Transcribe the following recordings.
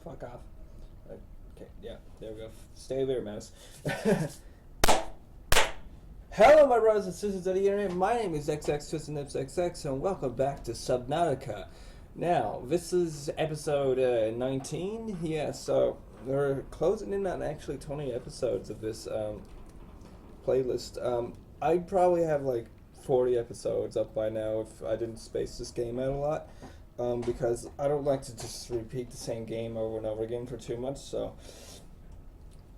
fuck off. Okay, yeah, there we go. Stay there, mouse. Hello, my brothers and sisters of the internet. My name is XX and welcome back to Subnautica. Now, this is episode 19. Yeah, so we're closing in on actually 20 episodes of this playlist. I probably have like 40 episodes up by now if I didn't space this game out a lot. Because I don't like to just repeat the same game over and over again for too much, so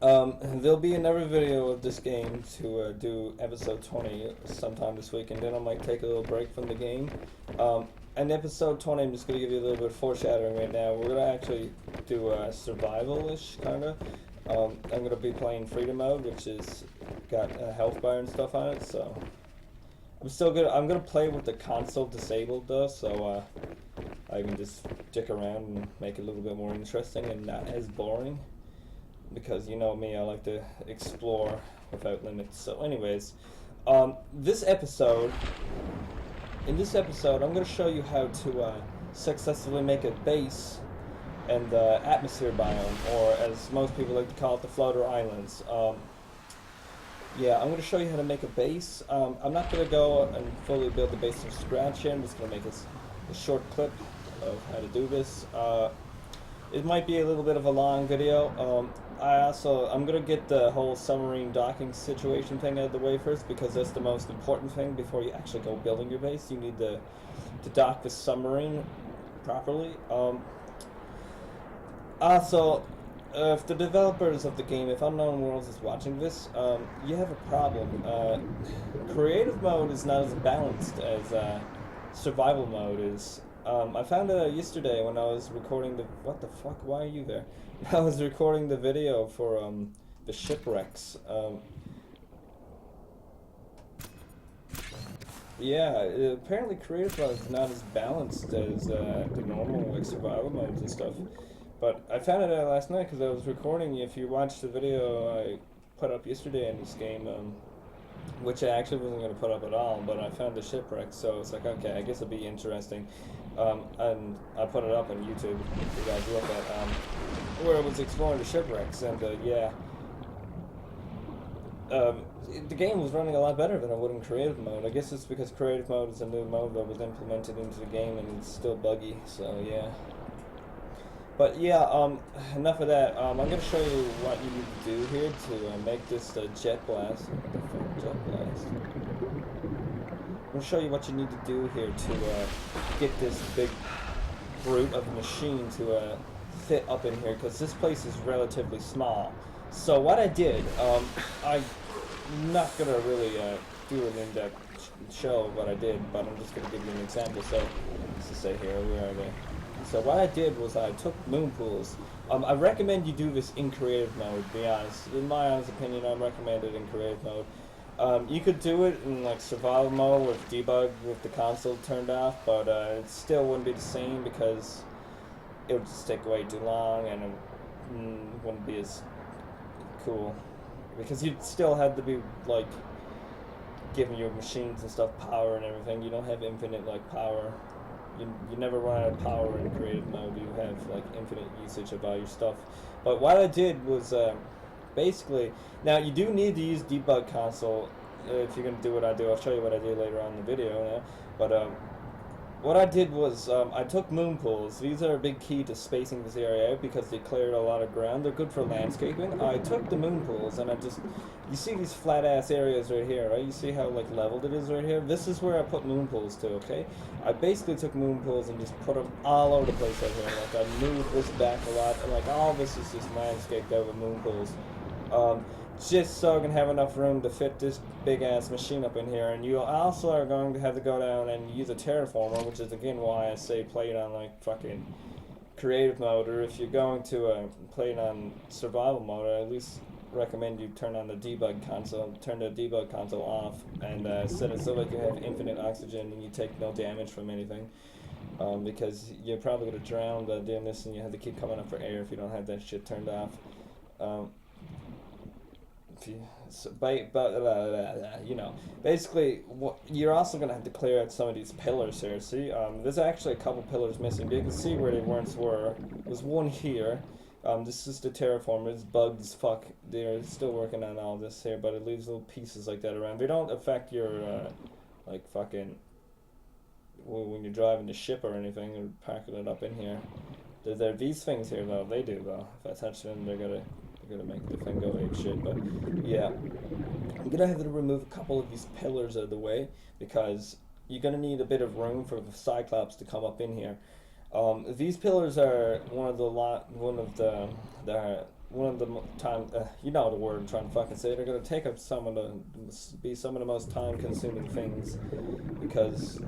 there'll be another video of this game to do episode 20 sometime this week, and then I might take a little break from the game. And episode 20, I'm just going to give you a little bit of foreshadowing right now. We're going to actually do a survival-ish, kind of. I'm going to be playing Freedom Mode, which is got a health bar and stuff on it, so I'm going to play with the console disabled, though, so I can just dick around and make it a little bit more interesting and not as boring. Because you know me, I like to explore without limits. So anyways, in this episode, I'm going to show you how to successfully make a base in the atmosphere biome, or as most people like to call it, the floater islands. Yeah, I'm going to show you how to make a base. I'm not going to go and fully build the base from scratch here. I'm just going to make a short clip of how to do this. It might be a little bit of a long video. I'm going to get the whole submarine docking situation thing out of the way first, because that's the most important thing before you actually go building your base. You need to dock the submarine properly. If the developers of the game, if Unknown Worlds is watching this, you have a problem. Creative mode is not as balanced as survival mode is. I found it out yesterday when I was recording what the fuck, why are you there? I was recording the video for the shipwrecks. Apparently creative mode is not as balanced as the normal like survival modes and stuff. But I found it out last night because I was recording. If you watched the video I put up yesterday in this game, which I actually wasn't going to put up at all, but I found the shipwreck, so it's like, okay, I guess it'll be interesting. And I put it up on YouTube if you guys look at where I was exploring the shipwrecks, and the game was running a lot better than it would in creative mode. I guess it's because creative mode is a new mode that was implemented into the game and it's still buggy, so yeah. But yeah, enough of that. I'm going to show you what you need to do here to make this jet blast. What the fuck, jet blast? I'm going to show you what you need to do here to get this big brute of a machine to fit up in here, because this place is relatively small. So what I did, I'm not going to really do an in-depth show of what I did, but I'm just going to give you an example. So, let's just say here, where are they? So what I did was I took moon pools. I recommend you do this in creative mode, to be honest. In my honest opinion, I recommend it in creative mode. You could do it in like survival mode with debug with the console turned off, but it still wouldn't be the same because it would just take way too long and it wouldn't be as cool. Because you'd still have to be like giving your machines and stuff power and everything. You don't have infinite like power. You never run out of power in creative mode. You have like infinite usage of all your stuff. But what I did was basically, now you do need to use debug console if you're gonna do what I do. I'll show you what I did later on in the video now. But what I did was I took moon pools. These are a big key to spacing this area out because they cleared a lot of ground. They're good for landscaping. I took the moon pools and you see these flat ass areas right here, right? You see how like leveled it is right here? This is where I put moon pools to, okay? I basically took moon pools and just put them all over the place right here. Like I moved this back a lot, and like all this is just landscaped out with moon pools. Just so I can have enough room to fit this big ass machine up in here. And you also are going to have to go down and use a terraformer, which is again why I say play it on like fucking creative mode, or if you're going to play it on survival mode, I at least recommend you turn on the debug console, turn the debug console off, and set it so that you have infinite oxygen and you take no damage from anything. Because you're probably going to drown doing this, and you have to keep coming up for air if you don't have that shit turned off. you know, basically, you're also gonna have to clear out some of these pillars here. See, there's actually a couple pillars missing. But you can see where they once were. There's one here. This is the terraformers. Bugs, fuck, they're still working on all this here, but it leaves little pieces like that around. They don't affect your, like, fucking, when you're driving the ship or anything, or parking it up in here. There are these things here, though. They do, though. If I touch them, they're gonna make the thing go ape shit. But, yeah. I'm gonna have to remove a couple of these pillars out of the way, because you're gonna need a bit of room for the Cyclops to come up in here. These pillars are one of the time, you know the word I'm trying to fucking say. They're gonna take up some of the most time-consuming things, because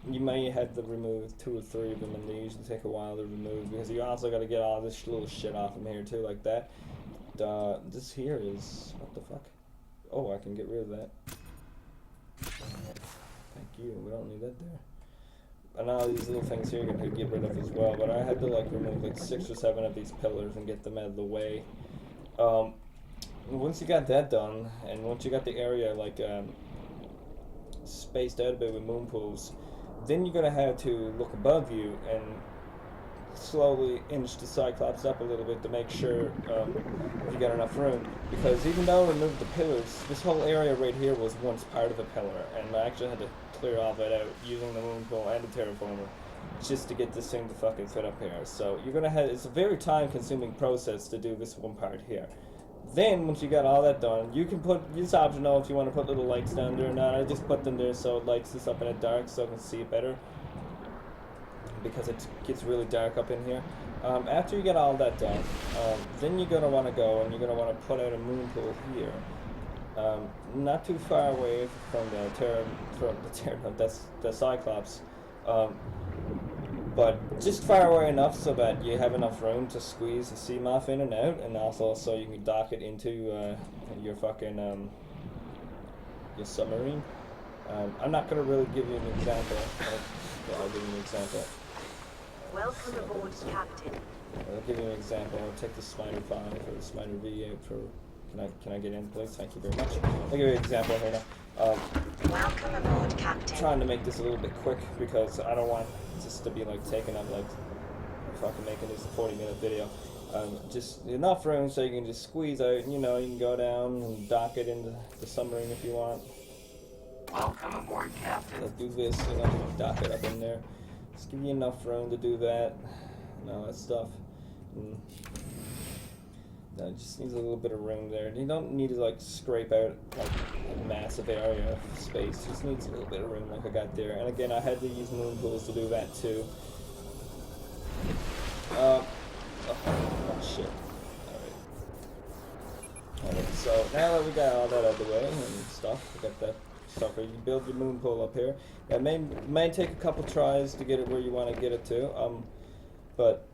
you may have to remove 2 or 3 of them, and they usually take a while to remove, because you also got to get all this little shit off from here too, like that. This here is, what the fuck? Oh, I can get rid of that. Thank you. We don't need that there. And all these little things here you're gonna get rid of as well, but I had to like remove like 6 or 7 of these pillars and get them out of the way. Once you got that done, and once you got the area like spaced out a bit with moon pools, then you're gonna have to look above you and slowly inch the Cyclops up a little bit to make sure you got enough room, because even though I removed the pillars, this whole area right here was once part of a pillar, and I actually had to clear all that out using the moon pool and the terraformer just to get this thing to fucking fit up here. So you're gonna have, it's a very time consuming process to do this one part here. Then once you got all that done, you can put, it's optional if you want to put little lights down there or not. I just put them there so it lights this up in the dark so I can see it better, because it gets really dark up in here. After you get all that done, then you're gonna want to go and you're gonna want to put out a moon pool here, not too far away from the Cyclops, but just far away enough so that you have enough room to squeeze the sea moth in and out, and also so you can dock it into your fucking your submarine. I'm not gonna really give you an example. I'll give you an example. Welcome aboard, Captain. I'll give you an example. I'll take the Spider 5 or the Spider V out for. Can I get in, please? Thank you very much. I'll give you an example here now. Welcome aboard, Captain. I'm trying to make this a little bit quick because I don't want this to be like taking up like fucking making this a 40-minute video. Just enough room so you can just squeeze out. You know, you can go down and dock it into the submarine if you want. Welcome aboard, Captain. Let's do this. You know, dock it up in there. Just give you enough room to do that and all that stuff. It just needs a little bit of room there. You don't need to like scrape out like a massive area of space. Just needs a little bit of room like I got there. And again, I had to use moon pools to do that too. Oh shit. Alright, so now that we got all that out of the way and stuff, we got that stuff where you build your moon pool up here. It may take a couple tries to get it where you want to get it to, but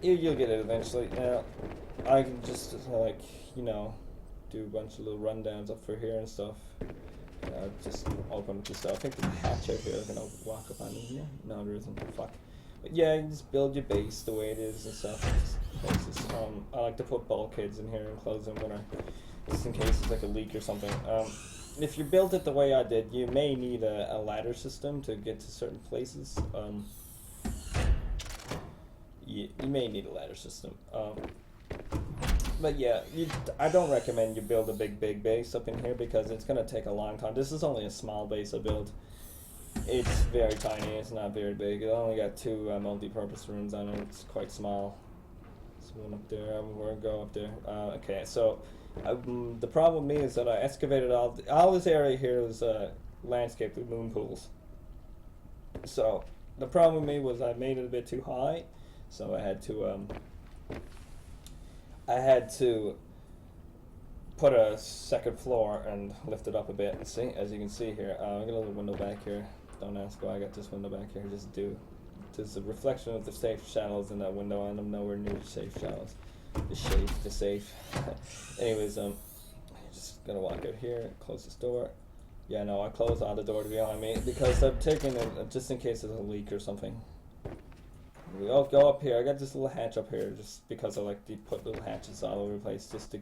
you'll get it eventually. Now, I can just like, you know, do a bunch of little rundowns up for here and stuff. Just open up the stuff. I think there's a hatch out here I can walk up on in here. No, there isn't. Fuck. But yeah, you just build your base the way it is and stuff. I like to put bulkheads in here and close them just in case it's like a leak or something. If you build it the way I did, you may need a ladder system to get to certain places. You may need a ladder system. But yeah, I don't recommend you build a big base up in here because it's going to take a long time. This is only a small base I built. It's very tiny, it's not very big. It only got 2 multi-purpose rooms on it. It's quite small. There's one up there. We're going to go up there. Okay, so the problem with me is that I excavated all this area here is landscaped with moon pools. So the problem with me was I made it a bit too high, so I had to put a second floor and lift it up a bit. And see, as you can see here, I got a little window back here. Don't ask why I got this window back here. Just do. There's a reflection of the safe shadows in that window, and I'm nowhere near the safe shadows. The safe. Anyways, just gonna walk out here, close this door. Yeah, no, I closed all the doors behind me because I'm taking it just in case there's a leak or something. We all go up here. I got this little hatch up here just because I like to put little hatches all over the place just to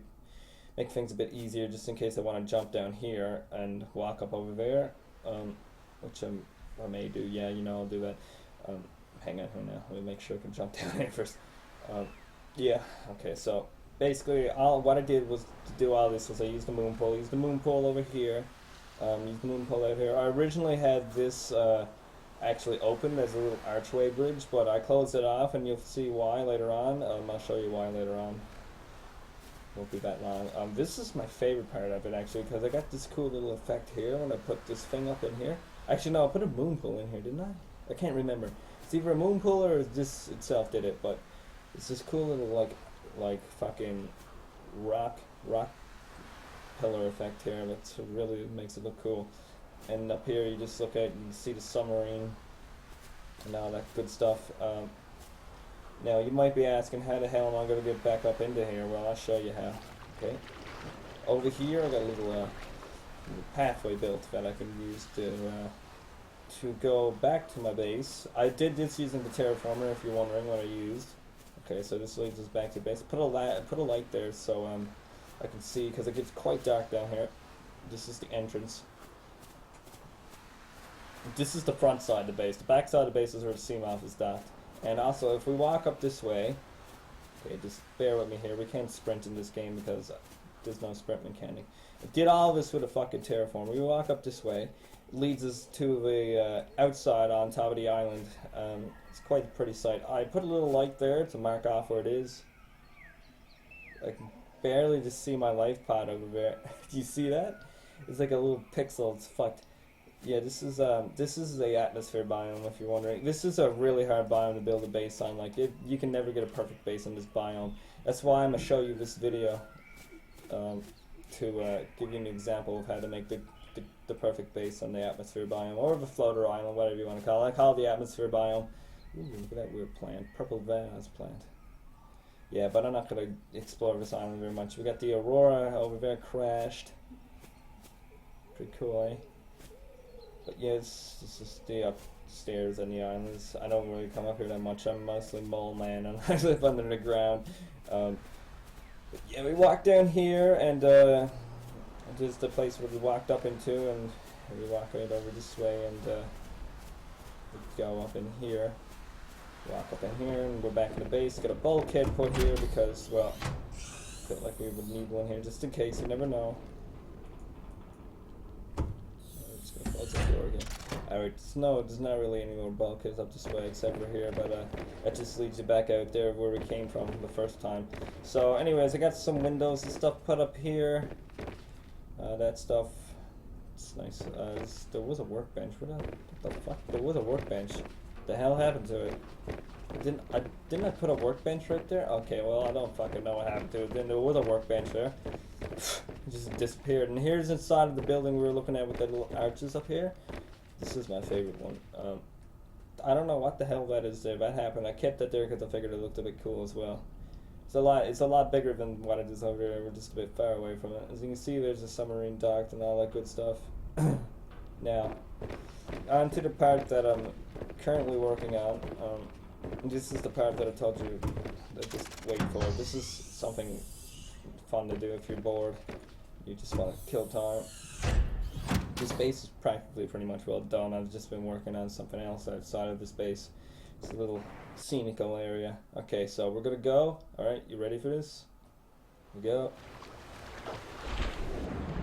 make things a bit easier just in case I want to jump down here and walk up over there, which I may do. Yeah, you know, I'll do that. Hang on here now. Let me make sure I can jump down here first. Yeah, okay, so basically what I did was to do all this was I used the moon pole. Used the moon pole over here. Used the moon pole out here. I originally had this actually opened as a little archway bridge, but I closed it off, and you'll see why later on. I'll show you why later on. Won't be that long. This is my favorite part of it actually, because I got this cool little effect here when I put this thing up in here. Actually, no, I put a moon pool in here, didn't I? I can't remember. It's either a moon pool or this itself did it, but it's this cool little like fucking rock pillar effect here. That really makes it look cool. And up here you just look at and see the submarine and all that good stuff. Now you might be asking, how the hell am I going to get back up into here? Well, I'll show you how. Okay. Over here I got a little pathway built that I can use to go back to my base. I did this using the terraformer, if you're wondering what I used. Okay, so this leads us back to base. Put a light there so I can see, because it gets quite dark down here. This is the entrance. This is the front side of the base. The back side of the base is where the Seamoth is docked. And also, if we walk up this way, okay, just bear with me here. We can't sprint in this game because there's no sprint mechanic. I did all this with a fucking terraform. We walk up this way. It leads us to the outside on top of the island. It's quite a pretty sight. I put a little light there to mark off where it is. I can barely just see my life pod over there. Do you see that? It's like a little pixel. It's fucked. Yeah, this is the atmosphere biome, if you're wondering. This is a really hard biome to build a base on. Like, you can never get a perfect base on this biome. That's why I'm gonna show you this video to give you an example of how to make the perfect base on the atmosphere biome, or the floater island, whatever you want to call it. I call it the atmosphere biome. Ooh, look at that weird plant, purple vase plant. Yeah, but I'm not gonna explore this island very much. We got the Aurora over there crashed. Pretty cool, eh? But yes, this is the upstairs on the islands. I don't really come up here that much. I'm mostly mole man and I live under the ground. But yeah, we walked down here, and this is the place where we walked up into, and we walk right over this way, and we go up in here. Walk up in here, and we're back in the base. Got a bulkhead put here because, well, felt like we would need one here just in case. You never know. Close the door again. Alright, no, there's not really any more bulkheads up this way except for here, but that just leads you back out there where we came from the first time. So anyways, I got some windows and stuff put up here. That stuff, it's nice. There was a workbench. What the fuck? There was a workbench. The hell happened to it? Didn't I put a workbench right there? Okay, well, I don't fucking know what happened to it. Then there was a workbench there. It just disappeared. And here's inside of the building we were looking at with the little arches up here. This is my favorite one. I don't know what the hell that is there. That happened. I kept it there because I figured it looked a bit cool as well. It's a lot bigger than what it is over there. We're just a bit far away from it. As you can see, there's a submarine docked and all that good stuff. Now, on to the part that I'm currently working on. This is the part that I told you to just wait for. This is something fun to do if you're bored. You just want to kill time. This base is practically pretty much well done. I've just been working on something else outside of this base. It's a little scenical area. Okay, so we're gonna go. Alright, you ready for this? We go.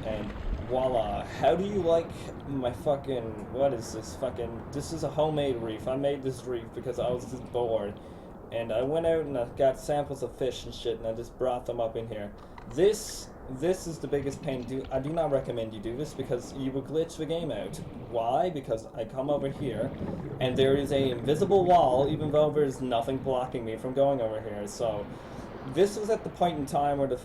And voila. How do you like my fucking, what is this fucking, this is a homemade reef. I made this reef because I was just bored. And I went out and I got samples of fish and shit, and I just brought them up in here. This is the biggest pain. I do not recommend you do this because you will glitch the game out. Why? Because I come over here and there is a invisible wall, even though there's nothing blocking me from going over here. So this was at the point in time where the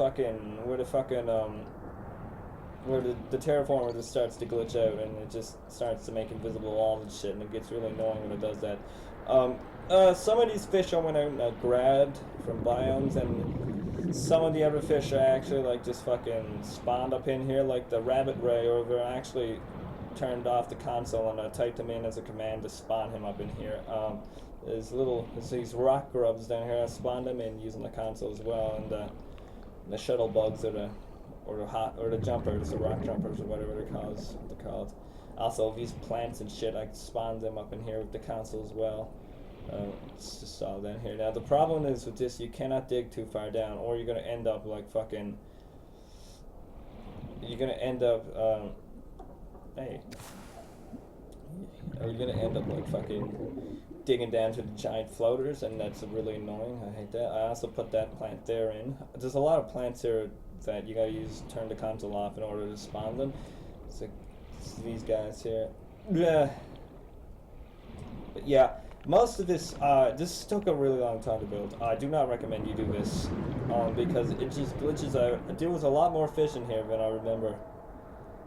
terraformer just starts to glitch out, and it just starts to make invisible walls and shit, and it gets really annoying when it does that. Some of these fish I went out and I grabbed from biomes, and some of the other fish I actually like just fucking spawned up in here, like the rabbit ray over there. I actually turned off the console and I typed him in as a command to spawn him up in here. There's these rock grubs down here. I spawned them in using the console as well, and the shuttle bugs are or the jumpers, the rock jumpers, or whatever they're called. Also, these plants and shit, I spawned them up in here with the console as well. It's just all down here. Now the problem is with this, you cannot dig too far down, or you're gonna end up like fucking. You're gonna end up hey. Or you're gonna end up like fucking digging down to the giant floaters, and that's really annoying. I hate that. I also put that plant there in. There's a lot of plants here that you gotta turn the console off in order to spawn them. It's like these guys here. Yeah. But yeah, most of this this took a really long time to build. I do not recommend you do this because it just glitches out. There was a lot more fish in here than I remember.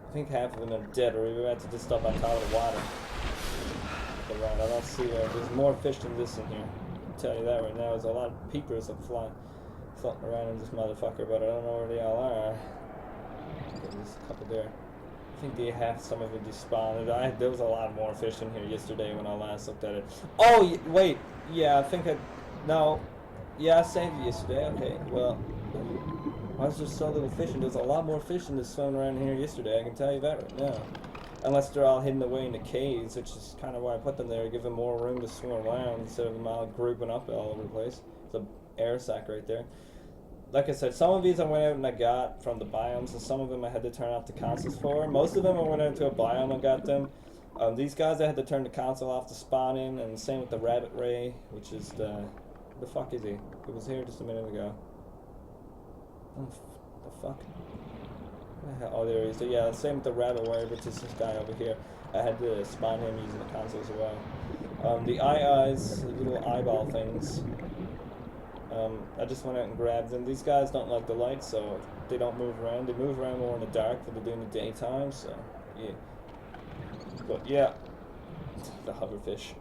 I think half of them are dead, or we had to just stop on top of the water. Around. I don't see there's more fish than this in here. I'll tell you that right now. There's a lot of peepers that floating around in this motherfucker, but I don't know where they all are. There's a couple there. I think they have some of it despawned. There was a lot more fish in here yesterday when I last looked at it. Oh, wait. Yeah, I think no. Yeah, I saved it yesterday. Okay, well, why is there so little fish? And there's a lot more fish in this swimming around here yesterday. I can tell you that right now. Unless they're all hidden away in the caves, which is kind of why I put them there, to give them more room to swim around instead of them all grouping up all over the place. It's an air sac right there. Like I said, some of these I went out and I got from the biomes, and some of them I had to turn off the consoles for. Most of them I went out to a biome and got them. These guys I had to turn the console off to spawn in, and same with the rabbit ray, which is the fuck is he? He was here just a minute ago. Oh, the fuck? Oh, there he is. So yeah, same with the rabbit wire, which is this guy over here. I had to spawn him using the console as well. The eyes, the little eyeball things. I just went out and grabbed them. These guys don't like the light, so they don't move around. They move around more in the dark than they do in the daytime, so yeah. But yeah, the hoverfish.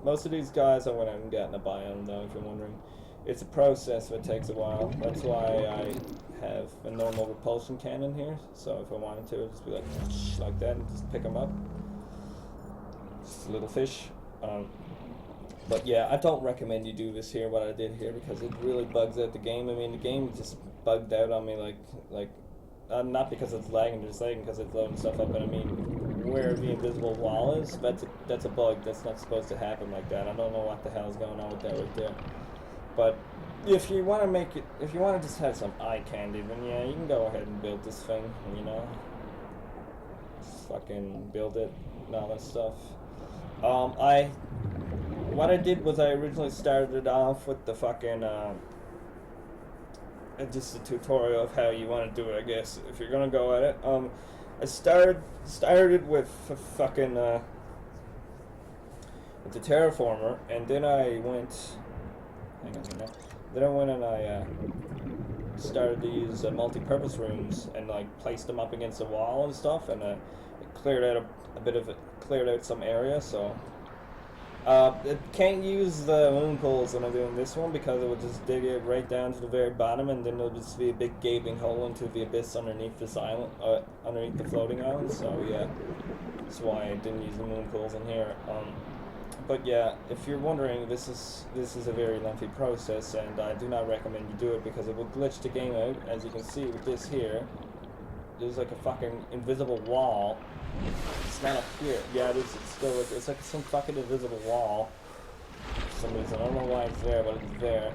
Most of these guys I went out and got in a biome, though, if you're wondering. It's a process that takes a while. That's why I have a normal repulsion cannon here. So if I wanted to, just be like that and just pick them up. Just little fish. But yeah, I don't recommend you do this here, what I did here, because it really bugs out the game. I mean, the game just bugged out on me, not because it's lagging, just lagging because it's loading stuff up, but I mean, where the invisible wall is, that's a bug. That's not supposed to happen like that. I don't know what the hell is going on with that right there. But if you want to make it, if you want to just have some eye candy, then yeah, you can go ahead and build this thing, you know. Just fucking build it and all that stuff. What I did was I originally started it off with the fucking, just a tutorial of how you want to do it, I guess, if you're gonna go at it. I started with fucking, with the terraformer, and then I went, hang on a minute, then I went and I, started to use multi-purpose rooms and like placed them up against the wall and stuff, and it cleared out a bit of it, cleared out some area, so. It can't use the moon pools when I'm doing this one because it would just dig it right down to the very bottom, and then it'll just be a big gaping hole into the abyss underneath this island, underneath the floating island. So yeah, that's why I didn't use the moon pools in here. But yeah, if you're wondering, this is a very lengthy process, and I do not recommend you do it because it will glitch the game out. As you can see with this here, there's like a fucking invisible wall. It's not up here. Yeah, it is. It's like some fucking invisible wall for some reason. I don't know why it's there, but it's there.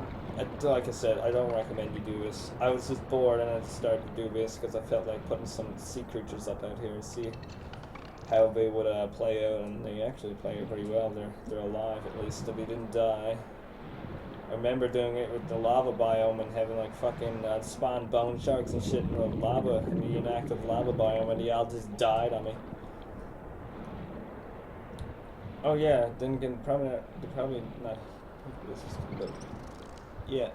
Like I said, I don't recommend you do this. I was just bored and I just started to do this because I felt like putting some sea creatures up out here and see how they would play out, and they actually play out pretty well. They're alive at least, if they didn't die. I remember doing it with the lava biome and having like fucking spawn bone sharks and shit in the lava, in the inactive lava biome, and they all just died on me. Oh yeah, then they're probably not. But yeah,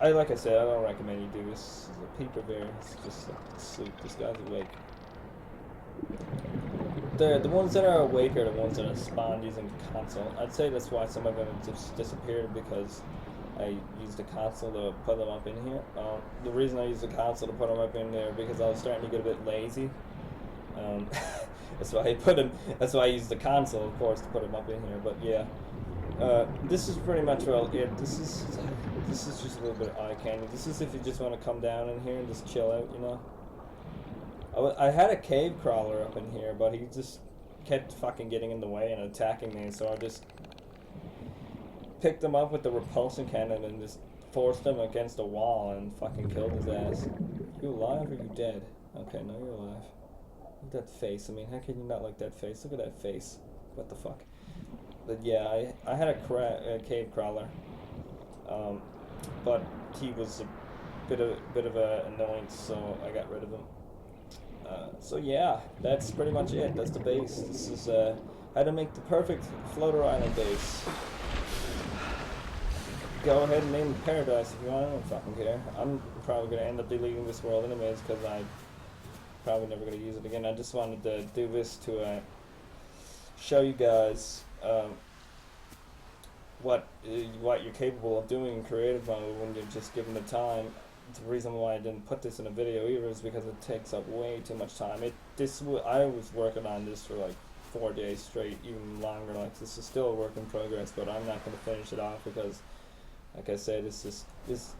like I said, I don't recommend you do this. This is a peeper bear. It's just asleep. This guy's awake. The ones that are awake are the ones that are spawned using the console. I'd say that's why some of them have just disappeared, because I used the console to put them up in here. The reason I used the console to put them up in there because I was starting to get a bit lazy. That's why I used the console, of course, to put them up in here. But yeah, This is pretty much well. Yeah, this is just a little bit of eye candy. This is if you just want to come down in here and just chill out, you know. I had a cave crawler up in here, but he just kept fucking getting in the way and attacking me, so I just picked him up with the repulsion cannon and just forced him against a wall and fucking killed his ass. You alive or you dead? Okay, no, you're alive. Look at that face. I mean, how can you not like that face? Look at that face. What the fuck? But yeah, I had a cave crawler, but he was a bit of a annoyance, so I got rid of him. So yeah, that's pretty much it. That's the base. This is how to make the perfect floater island base. Go ahead and name it Paradise if you want. I don't fucking care. I'm probably gonna end up deleting this world anyways because I'm probably never gonna use it again. I just wanted to do this to show you guys what you're capable of doing in creative mode when you're just given the time. The reason why I didn't put this in a video either is because it takes up way too much time. I was working on this for like 4 days straight, even longer. Like, this is still a work in progress, but I'm not gonna finish it off because, like I said,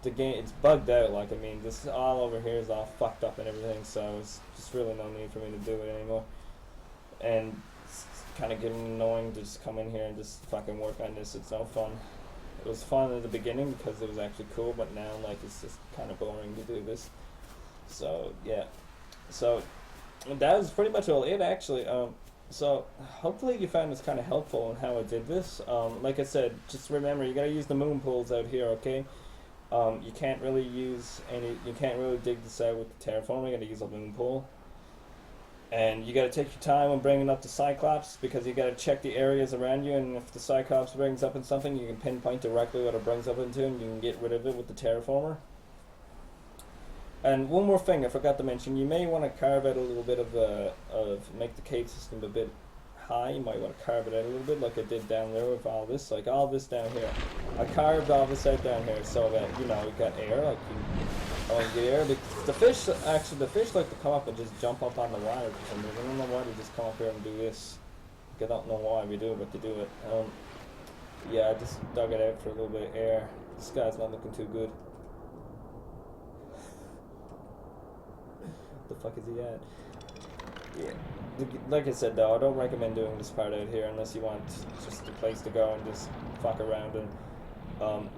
the game, it's bugged out. Like, I mean, this all over here is all fucked up and everything, so it's just really no need for me to do it anymore. And it's kind of getting annoying to just come in here and just fucking work on this. It's no fun. It was fun in the beginning because it was actually cool, but now, like, it's just kind of boring to do this. So yeah, so that was pretty much all it actually. So hopefully you found this kind of helpful in how I did this. Like I said, just remember you gotta use the moon pools out here, okay? You can't really dig this out with the terraforming. You gotta use a moon pool. And you gotta take your time when bringing up the Cyclops because you gotta check the areas around you, and if the Cyclops brings up in something, you can pinpoint directly what it brings up into, and you can get rid of it with the terraformer. And one more thing I forgot to mention, you may want to carve out a little bit of make the cave system a bit high. You might want to carve it out a little bit like I did down there with all this, like all this down here. I carved all this out down here so that, you know, you got air, like you get air. The fish like to come up and just jump up on the water for some reason. I don't know why they just come up here and do this. I don't know why we do it, but they do it. Yeah, I just dug it out for a little bit of air. This guy's not looking too good. The fuck is he at? Yeah, like I said though, I don't recommend doing this part out here unless you want just a place to go and just fuck around. And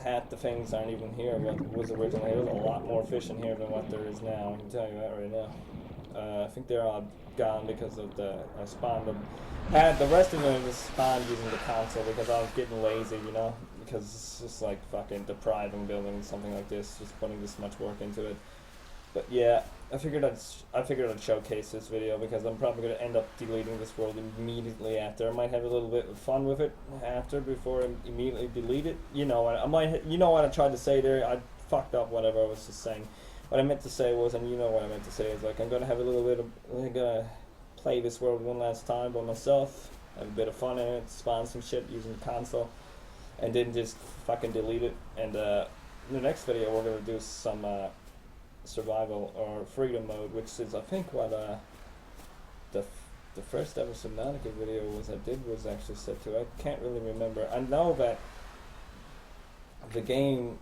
half the things aren't even here. What was originally, there was a lot more fish in here than what there is now. I can tell you that right now. I think they're all gone because of I spawned them. The rest of them was spawned using the console because I was getting lazy, you know, because it's just like fucking depriving building something like this, just putting this much work into it. But yeah, I figured I'd showcase this video because I'm probably gonna end up deleting this world immediately after. I might have a little bit of fun with it before I immediately delete it. You know what I tried to say there. I fucked up whatever I was just saying. What I meant to say was, and you know what I meant to say is, like, I'm gonna play this world one last time by myself, have a bit of fun in it, spawn some shit using the console, and then just fucking delete it. And in the next video we're gonna do some survival or freedom mode, which is I think what the first ever Subnautica video was actually set to. I can't really remember. I know that the game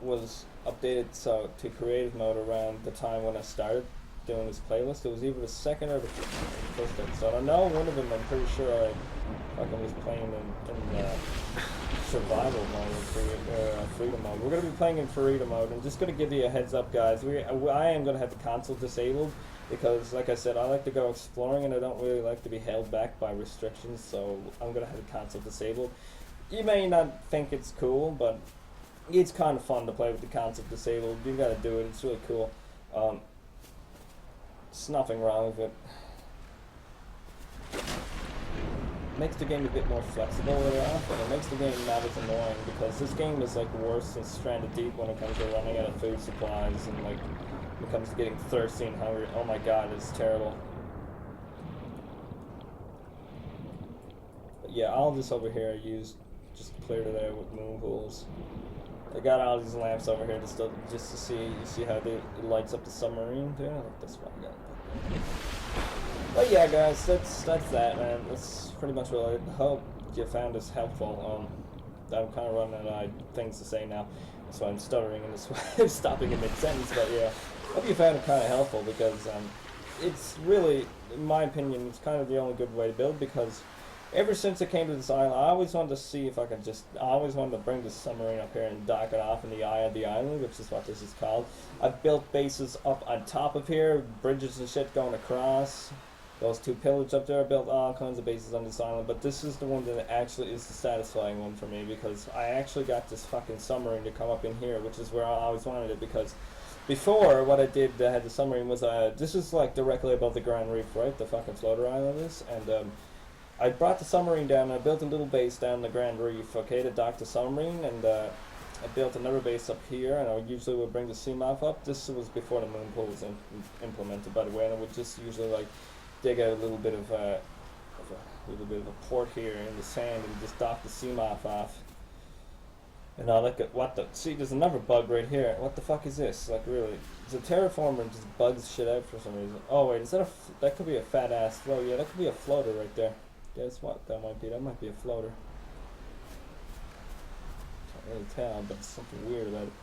was updated to creative mode around the time when I started doing this playlist. It was either the second or the first episode. I know one of them, I'm pretty sure I fucking was playing in survival mode or freedom mode. We're going to be playing in freedom mode. I'm just going to give you a heads up, guys. I am going to have the console disabled because, like I said, I like to go exploring and I don't really like to be held back by restrictions, so I'm going to have the console disabled. You may not think it's cool, but it's kind of fun to play with the console disabled. You got to do it. It's really cool. There's nothing wrong with it. Makes the game a bit more flexible later on, and it makes the game not as annoying because this game is like worse than Stranded Deep when it comes to running out of food supplies and like when it comes to getting thirsty and hungry. Oh my god, it's terrible. But yeah, all this over here I used just cleared it out with moon pools. I got all these lamps over here just to see how it lights up the submarine too. I think that's what I got. But yeah, guys, that's that, man. That's pretty much what I hope. you found this helpful. I'm kind of running out of things to say now, that's why I'm stuttering and this stopping in mid-sentence. But yeah, hope you found it kind of helpful because it's really, in my opinion, it's kind of the only good way to build because ever since I came to this island, I always wanted to see if I could I always wanted to bring this submarine up here and dock it off in the eye of the island, which is what this is called. I've built bases up on top of here, bridges and shit going across. Those two pillars up there, I built all kinds of bases on this island, but this is the one that actually is the satisfying one for me because I actually got this fucking submarine to come up in here, which is where I always wanted it because before, what I did had the submarine was, this is like directly above the Grand Reef, right? The fucking floater island is, and I brought the submarine down and I built a little base down the Grand Reef, okay, to dock the submarine, and I built another base up here, and I usually would bring the CMOF up. This was before the moon pool was implemented, by the way, and I would just usually like dig out a little bit of a port here in the sand and just dock the CMOF off. And I look at what the see. There's another bug right here. What the fuck is this? Like really, it's a terraformer and just bugs shit out for some reason. Oh wait, is that that could be a fat ass float? Yeah, that could be a floater right there. Guess what that might be? That might be a floater. Can't really tell, but there's something weird about it.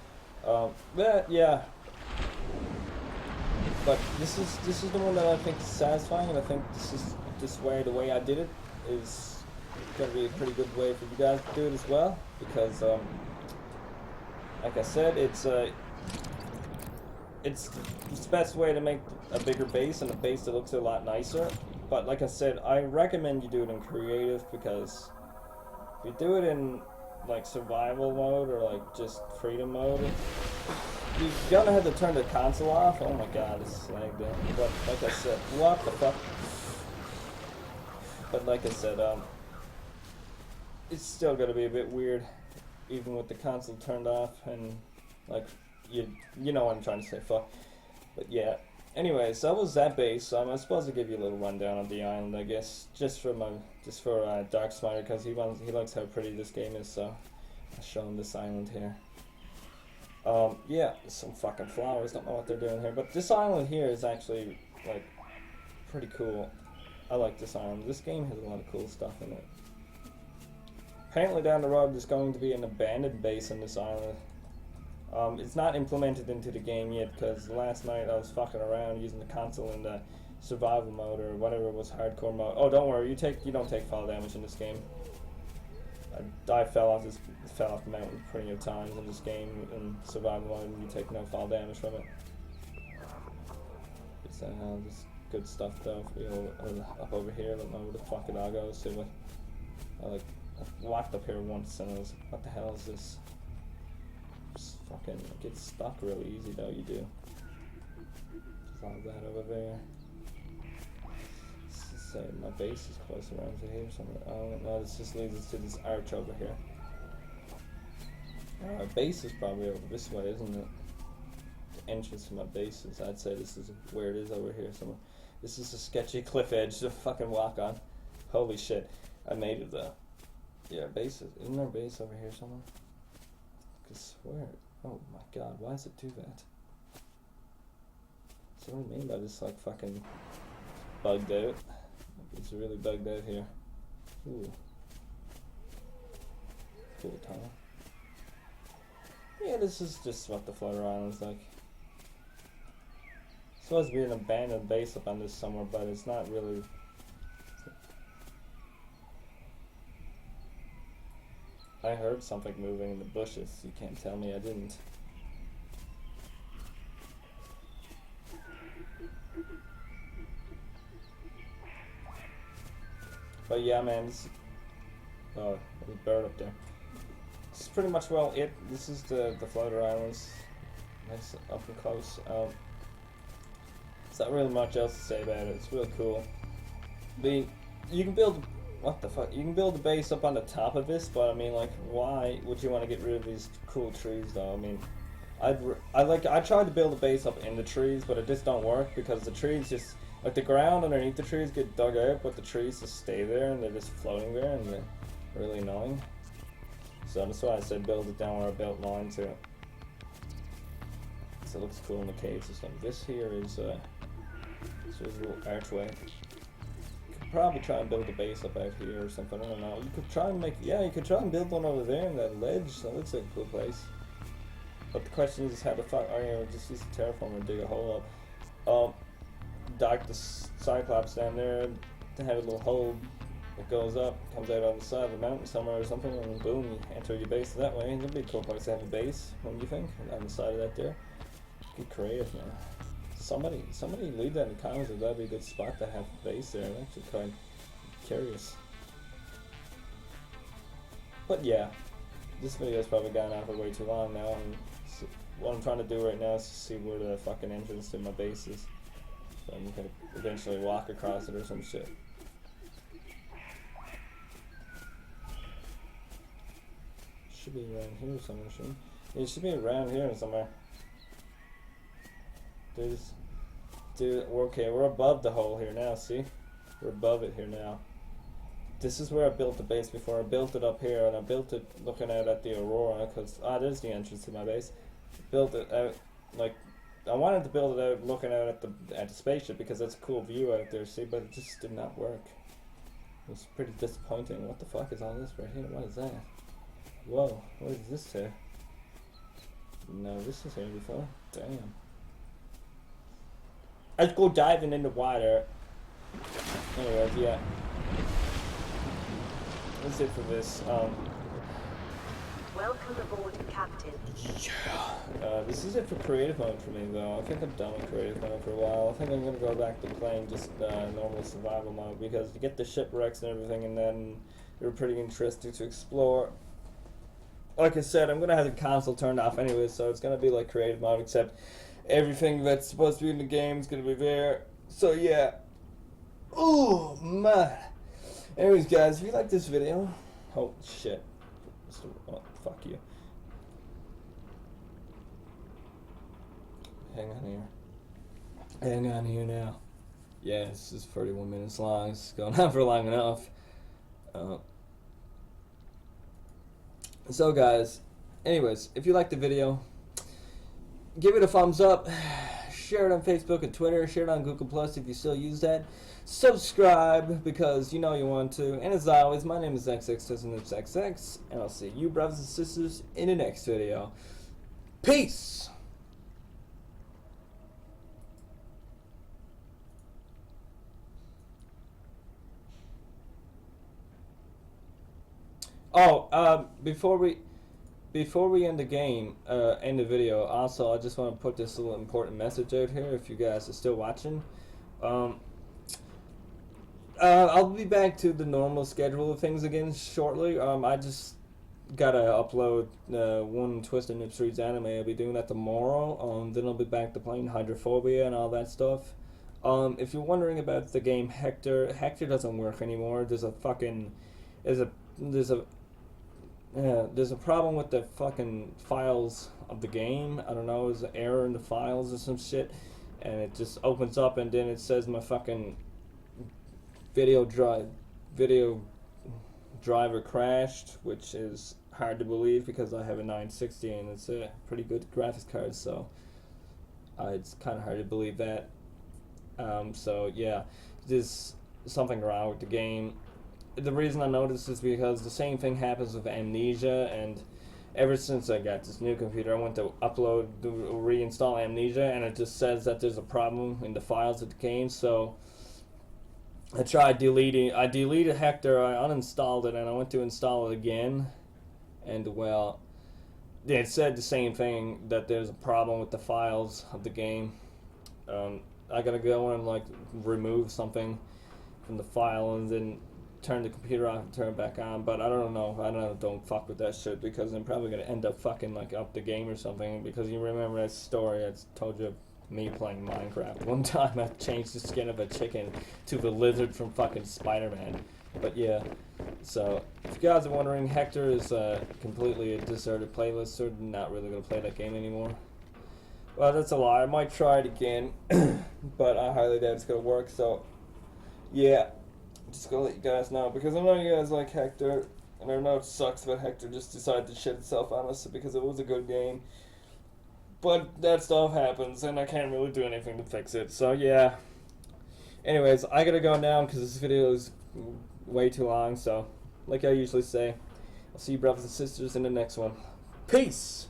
But yeah. But this is the one that I think is satisfying, and I think the way I did it is gonna be a pretty good way for you guys to do it as well, because like I said, it's the best way to make a bigger base and a base that looks a lot nicer. But like I said, I recommend you do it in creative, because if you do it in like survival mode or like just freedom mode, you're gonna have to turn the console off. Oh my god, it's lagged out. But like I said, what the fuck? But like I said, it's still gonna be a bit weird, even with the console turned off, and like you know what I'm trying to say. Fuck. But yeah. Anyways, that was that base. I'm supposed to give you a little rundown of the island, I guess, just for Dark Spider, because he likes how pretty this game is. So I'll show him this island here. Yeah, some fucking flowers, don't know what they're doing here, but this island here is actually, like, pretty cool. I like this island. This game has a lot of cool stuff in it. Apparently down the road there's going to be an abandoned base on this island. It's not implemented into the game yet, because last night I was fucking around using the console in the survival mode, or whatever it was, hardcore mode. Oh, don't worry, you don't take fall damage in this game. I fell off the mountain plenty of times in this game in survival mode, and you take no fall damage from it. It's just good stuff though. Up over here, I don't know where the fuck it all goes to. I walked up here once and I was like, what the hell is this? Just fucking, it gets stuck really easy though. You do. Just all that over there. Say my base is close around to here somewhere. Oh no, this just leads us to this arch over here. Our base is probably over this way, isn't it? The entrance to my base is, I'd say this is where it is, over here somewhere. This is a sketchy cliff edge to fucking walk on. Holy shit, I made it though. Yeah, base isn't our base over here somewhere? I swear. Oh my god, why does it do that? So what do you mean by this, like, fucking bugged out? It's really bugged out here. Ooh. Cool tunnel. Yeah, this is just what the floater island's like. It's supposed to be an abandoned base up on this somewhere, but it's not really. I heard something moving in the bushes. You can't tell me I didn't. But yeah, man, oh, there's a bird up there. This is pretty much, well, this is the floater islands. Nice up and close. There's not really much else to say about it. It's real cool. You can build, what the fuck? You can build a base up on the top of this, but I mean, like, why would you want to get rid of these cool trees, though? I mean, I tried to build a base up in the trees, but it just don't work, because the trees just, like, the ground underneath the trees get dug out, but the trees just stay there, and they're just floating there, and they're really annoying. So that's why I said build it down where I built mine to. So it looks cool in the caves and stuff. This here is a little archway. probably try and build a base up out here or something. I don't know. You could try and you could try and build one over there in that ledge. That looks like a cool place. But the question is how the fuck, just use the terraformer and dig a hole up. Dock the Cyclops down there to have a little hole that goes up, comes out on the side of the mountain somewhere or something, and boom, you enter your base that way. It'd be a cool place to have a base, what do you think? On the side of that there. Get creative, man. Somebody leave that in the comments if that'd be a good spot to have a base there. I'm actually kind of curious. But yeah, this video's probably gone on for way too long now, and so what I'm trying to do right now is to see where the fucking entrance to my base is. So I'm gonna eventually walk across it or some shit. Should be around here somewhere, shouldn't it? It should be around here somewhere. Dude, we're above the hole here now, see? We're above it here now. This is where I built the base before. I built it up here, and I built it looking out at the Aurora, because, there's the entrance to my base. Built it out, like, I wanted to build it out looking out at the spaceship, because that's a cool view out there, see? But it just did not work. It was pretty disappointing. What the fuck is all this right here? What is that? Whoa, what is this here? No, this is here before. Damn. Let's go diving in the water. Anyways, yeah. That's it for this. Welcome aboard, Captain. Yeah. This is it for creative mode for me, though. I think I'm done with creative mode for a while. I think I'm gonna go back to playing just normal survival mode, because you get the shipwrecks and everything, and then they're pretty interesting to explore. Like I said, I'm gonna have the console turned off anyway, so it's gonna be like creative mode, except everything that's supposed to be in the game is gonna be there. So yeah. Oh man. Anyways, guys, if you like this video, oh shit. Oh, fuck you. Hang on here. Hang on here now. Yeah, this is 31 minutes long. It's going on for long enough. So guys, anyways, if you liked the video, give it a thumbs up, share it on Facebook and Twitter, share it on Google Plus if you still use that, subscribe because you know you want to, and as always, my name is XX, and I'll see you brothers and sisters in the next video. Peace! Oh, before we end the game, end the video, also I just want to put this little important message out here if you guys are still watching. I'll be back to the normal schedule of things again shortly. I just gotta upload one Twisted Nip Streets anime. I'll be doing that tomorrow. Then I'll be back to playing Hydrophobia and all that stuff. If you're wondering about the game Hector doesn't work anymore. There's a problem with the fucking files of the game. I don't know, there's an error in the files or some shit, and it just opens up and then it says my fucking video driver crashed, which is hard to believe because I have a 960 and it's a pretty good graphics card, so it's kind of hard to believe that. So yeah, there's something wrong with the game. The reason I noticed is because the same thing happens with Amnesia, and ever since I got this new computer, I went to reinstall Amnesia, and it just says that there's a problem in the files of the game. So I tried deleting. I deleted Hector. I uninstalled it, and I went to install it again, and well, it said the same thing, that there's a problem with the files of the game. I gotta go and like remove something from the file, and then turn the computer off and turn it back on, but I don't know, don't fuck with that shit, because I'm probably gonna end up fucking like up the game or something, because you remember that story I told you of me playing Minecraft. One time I changed the skin of a chicken to the lizard from fucking Spider-Man. But yeah, so if you guys are wondering, Hector is completely a deserted playlist, so I'm not really gonna play that game anymore. Well, that's a lie, I might try it again, but I highly doubt it's gonna work, so yeah. Just gonna let you guys know, because I know you guys like Hector, and I know it sucks that Hector just decided to shit itself on us because it was a good game. But that stuff happens, and I can't really do anything to fix it, so yeah. Anyways, I gotta go now because this video is way too long. So, like I usually say, I'll see you brothers and sisters in the next one. Peace!